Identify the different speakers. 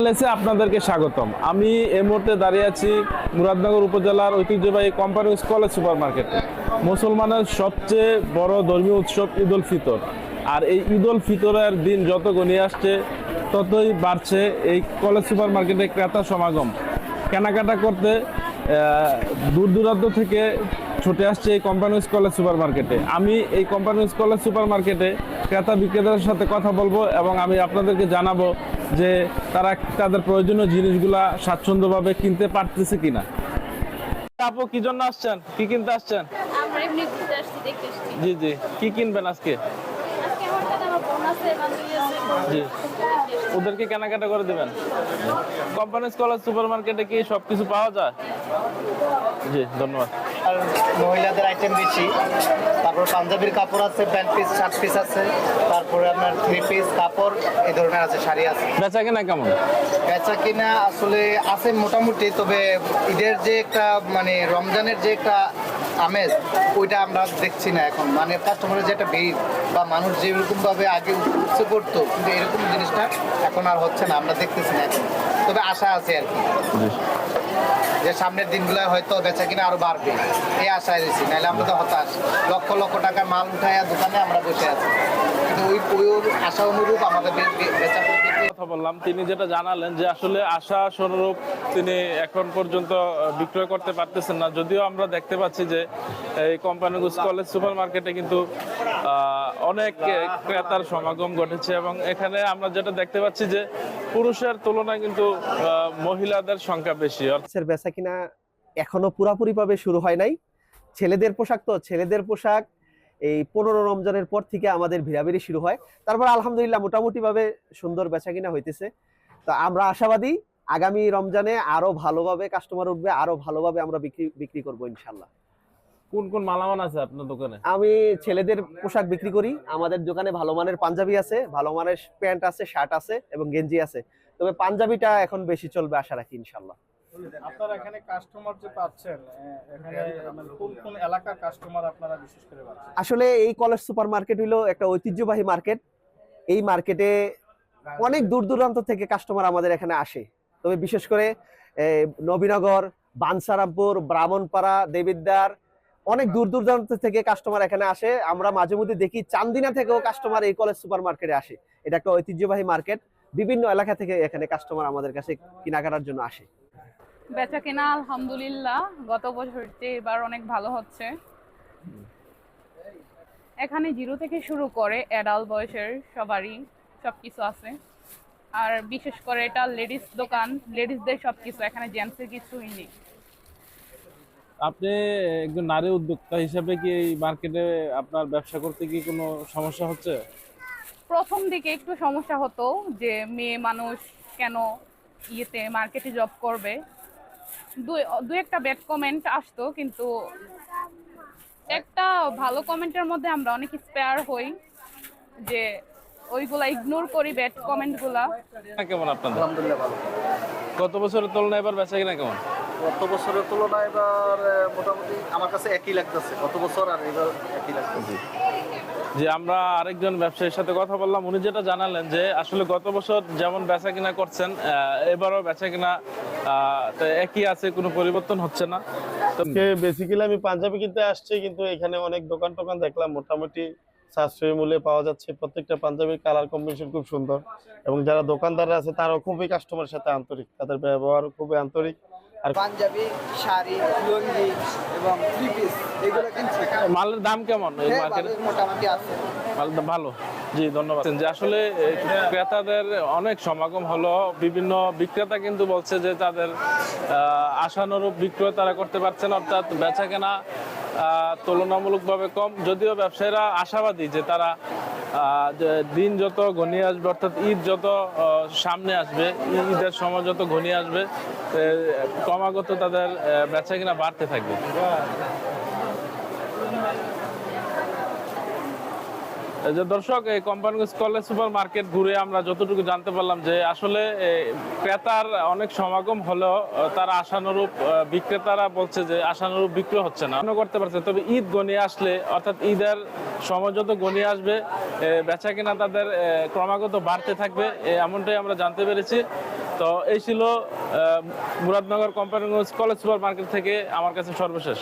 Speaker 1: আপনাদেরকে স্বাগতম। আমি এই মুহূর্তে দাঁড়িয়ে আছি মুরাদনগর উপজেলার ঐতিহ্যবাহী কোম্পানি কলেজ সুপার মার্কেটে। মুসলমানের সবচেয়ে বড় ধর্মীয় উৎসব ঈদ উল ফিতর। আর এই ঈদ উল ফিতরের দিন যত ঘনিয়ে আসছে ততই বাড়ছে এই কলেজ সুপার মার্কেটে ক্রেতা সমাগম। কেনাকাটা করতে দূর দূরান্ত থেকে ছুটে আসছে এই কোম্পানি কলেজ সুপার মার্কেটে। আমি এই কোম্পানি কলেজ সুপার মার্কেটে ক্রেতা বিক্রেতাদের সাথে কথা বলবো এবং আমি আপনাদেরকে জানাবো যে তারা তাদের প্রয়োজনীয় জিনিসগুলা স্বাচ্ছন্দ্যভাবে কিনতে পারতেছে কিনা। আপু কি জন্য আসছেন, কি কিনতে আসছেন?
Speaker 2: আমরা এমনি ঘুরতে আসছি, দেখতে আসছি।
Speaker 1: জি জি, কি কিনবেন আজকে?
Speaker 2: আজকে আমার সাথে আমার বোন আছে, বান্ধবী আছে।
Speaker 1: জি, ওদেরকে কেনাকাটা করে দিবেন। কোম্পানি কলেজ সুপার মার্কেটে কি সবকিছু পাওয়া যায়? জি ধন্যবাদ।
Speaker 3: আর মহিলাদের আইটেম বেশি, তারপর পাঞ্জাবির কাপড় আছে, প্যান্ট পিস, শার্ট পিস আছে, তারপরে আপনার থ্রি পিস কাপড় এই ধরনের আছে, শাড়ি আছে।
Speaker 1: বেচা কেনা কেমন?
Speaker 3: বেচা কিনা আসলে আছে মোটামুটি, তবে ঈদের যে একটা মানে রমজানের যে একটা আমেজ ওইটা আমরা দেখছি না এখন। মানে কাস্টমারের যে একটা ভিড় বা মানুষ যেরকমভাবে আগে উঠছে পড়তো, কিন্তু এরকম জিনিসটা এখন আর হচ্ছে না, আমরা দেখতেছি না এখন। তবে আশা আছে আর কি যে সামনের দিনগুলো হয়তো বেচা কিনা আরো বাড়বে, এই আশায় রয়েছি। নাহলে আমরা তো হতাশ, লক্ষ লক্ষ টাকার মাল উঠাইয়া দোকানে আমরা বসে আছি, কিন্তু ওই আশা অনুরূপ আমাদের বেচা
Speaker 1: কথা বললাম, তিনি যেটা জানালেন যে আসলে আশা স্বরূপ তিনি এখন পর্যন্ত বিক্রয় করতে পারতেছেন না। যদিও আমরা দেখতে পাচ্ছি যে এই কোম্পানি কলেজ সুপার মার্কেটে কিন্তু অনেক ক্রেতার সমাগম ঘটেছে এবং এখানে আমরা যেটা দেখতে পাচ্ছি যে পুরুষের তুলনায় কিন্তু মহিলাদের সংখ্যা বেশি।
Speaker 4: বেচা কিনা এখনো পুরাপুরি ভাবে শুরু হয় নাই। ছেলেদের পোশাক, তো ছেলেদের পোশাক এই 15 রমজানের পর থেকে আমাদের ভিড়াভিড়ি শুরু হয়। তারপর আলহামদুলিল্লাহ মোটামুটি ভাবে সুন্দর বেচা কিনা হইতেছে। তো আমরা আশাবাদী আগামী রমজানে আরো ভালোভাবে কাস্টমার উঠবে, আরো ভালোভাবে আমরা বিক্রি করবো ইনশাল্লাহ।
Speaker 1: কোন কোন মালামাল আছে আপনার দোকানে?
Speaker 4: আমি ছেলেদের পোশাক বিক্রি করি। আমাদের দোকানে ভালো মানের পাঞ্জাবি আছে, ভালো মানের প্যান্ট আছে, শার্ট আছে এবং গেঞ্জি আছে। তবে পাঞ্জাবিটা এখন বেশি চলবে আশা রাখি ইনশাল্লাহ।
Speaker 5: আপনারা এখানে কাস্টমার যে পাচ্ছেন, এখানে মানে কোন কোন এলাকার কাস্টমার আপনারা বিশেষ করে পাচ্ছেন?
Speaker 4: আসলে এই কলেজ সুপার মার্কেট হলো একটা ঐতিহ্যবাহী মার্কেট। এই মার্কেটে অনেক দূর দূরান্ত থেকে কাস্টমার আমাদের এখানে আসে। তবে বিশেষ করে নবীনগর, বানসারামপুর, ব্রাহ্মণপাড়া, দেবিদ্বার, অনেক দূর দূরান্ত থেকে কাস্টমার এখানে আসে। আমরা মাঝে মধ্যে দেখি চান্দিনা থেকেও কাস্টমার এই কলেজ সুপার মার্কেটে আসে। এটা একটা ঐতিহ্যবাহী মার্কেট, বিভিন্ন এলাকা থেকে এখানে কাস্টমার আমাদের কাছে কেনাকাটার জন্য আসে।
Speaker 6: বেচা কেনা আলহামদুলিল্লাহ গত বছর চেয়ে এবার অনেক ভালো হচ্ছে। এখানে 0 থেকে শুরু করে অ্যাডাল্ট বয়সের সবারই সবকিছু আছে। আর বিশেষ করে এটা লেডিস দোকান, লেডিসদের সবকিছু, এখানে জেন্টসের কিছুই নেই।
Speaker 1: আপনি একজন নারী উদ্যোক্তা হিসেবে কি এই মার্কেটে আপনার ব্যবসা করতে কি কোনো সমস্যা হচ্ছে?
Speaker 6: প্রথম দিকে একটু সমস্যা হতো যে মেয়ে মানুষ কেন মার্কেটে জব করবে, দু একটা ব্যাড কমেন্ট আসতো, কিন্তু একটা ভালো কমেন্টের মধ্যে আমরা অনেক স্পেয়ার হই যে ওইগুলা ইগনোর করি, ব্যাড কমেন্টগুলা।
Speaker 1: কেমন আপনাদের?
Speaker 3: আলহামদুলিল্লাহ ভালো।
Speaker 1: গত বছরের তুলনায় এবার বেচা কিনা কেমন?
Speaker 3: গত বছরের তুলনায় এবার মোটামুটি আমার কাছে একই লাগতেছে, গত বছর আর এবার একই লাগতেছে।
Speaker 1: যে আমরা আরেকজন ব্যবসায়ীর সাথে কথা বললাম, উনি যেটা জানালেন যে আসলে গত বছর যেমন বেচা কিনা করছেন এবারও বেচা কিনা একই আছে, কোনো পরিবর্তন হচ্ছে না। তো
Speaker 5: বেসিক্যালি আমি পাঞ্জাবি কিনতে আসছি, কিন্তু এখানে অনেক দোকান টোকান দেখলাম, মোটামুটি সাশ্রয়ী মূল্যে পাওয়া যাচ্ছে। প্রত্যেকটা পাঞ্জাবির কালার কম্বিনেশন খুব সুন্দর এবং যারা দোকানদাররা আছে তারাও খুবই কাস্টমারের সাথে আন্তরিক, তাদের ব্যবহার খুবই আন্তরিক। আর
Speaker 7: পাঞ্জাবি, শাড়ি, লুঙ্গি এবং থ্রি পিস এগুলো কিনছি।
Speaker 1: মালের দাম কেমন এই
Speaker 7: হ্যাঁ,
Speaker 1: মার্কেটে?
Speaker 7: মোটামুটি আছে।
Speaker 1: মালের দাম ভালো। জি ধন্যবাদ। যে আসলে ক্রেতাদের অনেক সমাগম হলো, বিভিন্ন বিক্রেতা কিন্তু বলছে যে তাদের আশানুরূপ বিক্রয় তারা করতে পারছে না, অর্থাৎ বেচা কেনা তুলনামূলকভাবে কম। যদিও ব্যবসায়ীরা আশাবাদী যে তারা দিন যত ঘনিয়ে আসবে, অর্থাৎ ঈদ যত সামনে আসবে, ঈদের সময় যত ঘনিয়ে আসবে, ক্রমাগত তাদের বেচা কিনা বাড়তে থাকবে। যে দর্শক, এই কোম্পানিগঞ্জ কলেজ সুপার মার্কেট ঘুরে আমরা যতটুকু জানতে পারলাম যে আসলে ক্রেতার অনেক সমাগম হলেও তারা আশানুরূপ, বিক্রেতারা বলছে যে আশানুরূপ বিক্রি হচ্ছে না, করতে পারছে। তবে ঈদ ঘনিয়ে আসলে, অর্থাৎ ঈদের সময় যত ঘনিয়ে আসবে, বেচা কিনা তাদের ক্রমাগত বাড়তে থাকবে, এমনটাই আমরা জানতে পেরেছি। তো এই ছিল Muradnagar Companiganj college super market থেকে আমার কাছে সর্বশেষ।